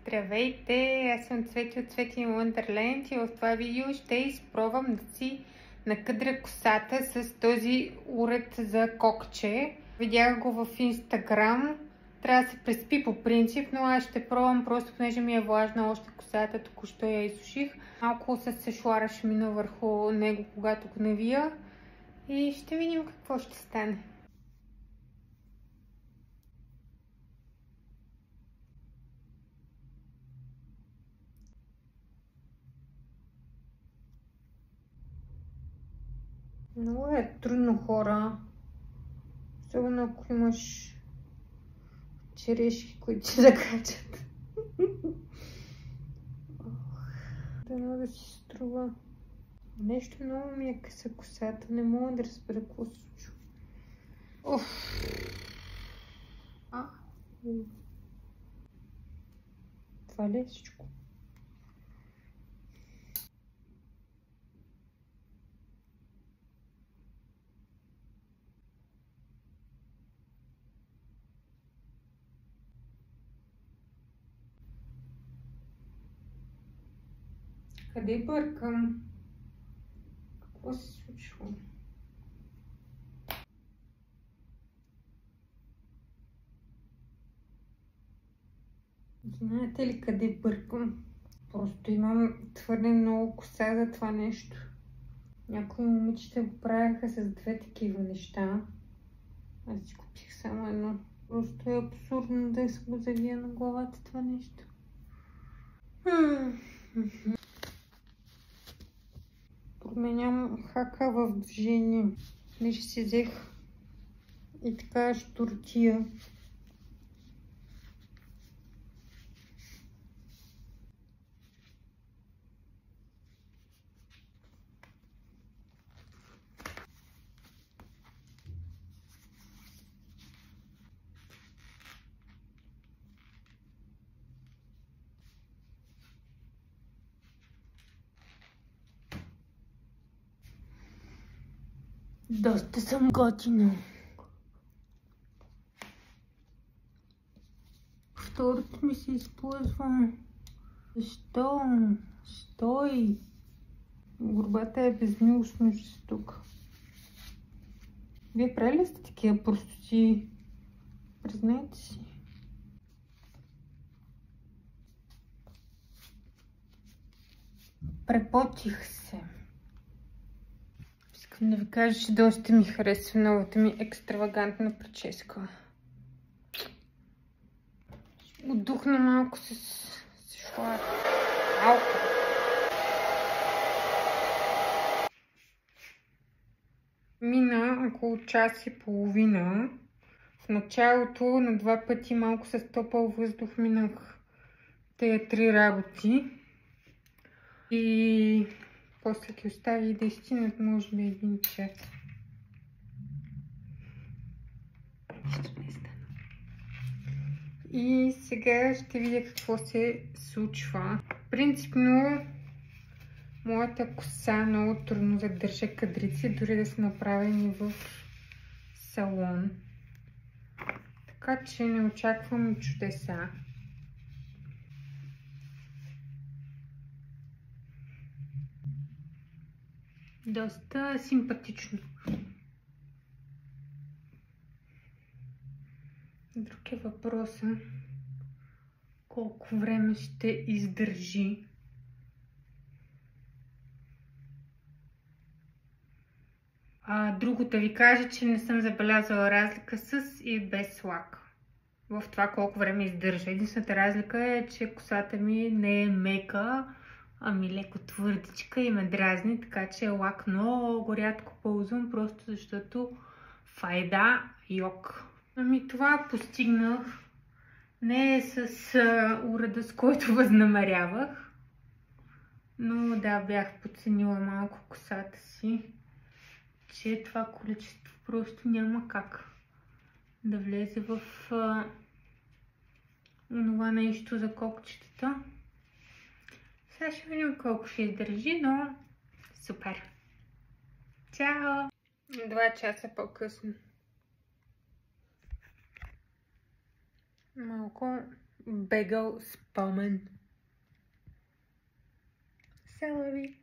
Здравейте, аз съм Цвети от Цвети Wonderland и в това видео ще изпробвам да си накъдря косата с този уред за кокче. Видях го в Instagram. Трябва да се преспи по принцип, но аз ще пробвам просто, понеже ми е влажна още косата, току-що я изсуших. Малко с сешуара ще мина върху него, когато го навия и ще видим какво ще стане. Много е трудно, хора. Особено ако имаш черешки, които ще закачат. Дано да си струва. Нещо много ми е къса косата. Не мога да разбера какво се случва. Това ли е всичко? Къде бъркам? Какво се случва? Знаете ли къде бъркам? Просто имам твърде много коса за това нещо. Някои момичета го правяха с две такива неща. Аз си купих само едно. Просто е абсурдно да се го завия на главата това нещо. Променям хака в движение. Понеже си взех и така щуртия. Доста съм готина. Второто ми се изплъзва. Защо? Стой! Горбата е безмилостност тук. Вие правили ли сте такива простоти? Признайте си. Препотих се. Искам да ви кажа, че доста ми харесва новата ми екстравагантна прическа. Отдухна малко с шуар. Малко. Мина около час и половина. В началото на 2 пъти малко с топъл въздух минах тези 3 работи. И после ги остави да изтинат, може би 1 час. И сега ще видя какво се случва. Принципно, моята коса много трудно задържа кадрици, дори да са направени в салон. Така че не очаквам чудеса. Доста симпатично. Друг е въпросът колко време ще издържи. Друго да ви кажа, че не съм забелязала разлика с и без лак. В това колко време издържа. Единствената разлика е, че косата ми не е мека, ами леко твърдичка и ме дразни, така че лак много рядко ползвам, просто защото файда йок. Ами това постигнах. Не е с уреда, с който възнамерявах, но да, бях подценила малко косата си, че това количество просто няма как да влезе в това нещо за кокчетата. Сега ще видим колко ще издържи, но супер! Чао! 2 часа по-късно. Малко бегал спомен. Селави!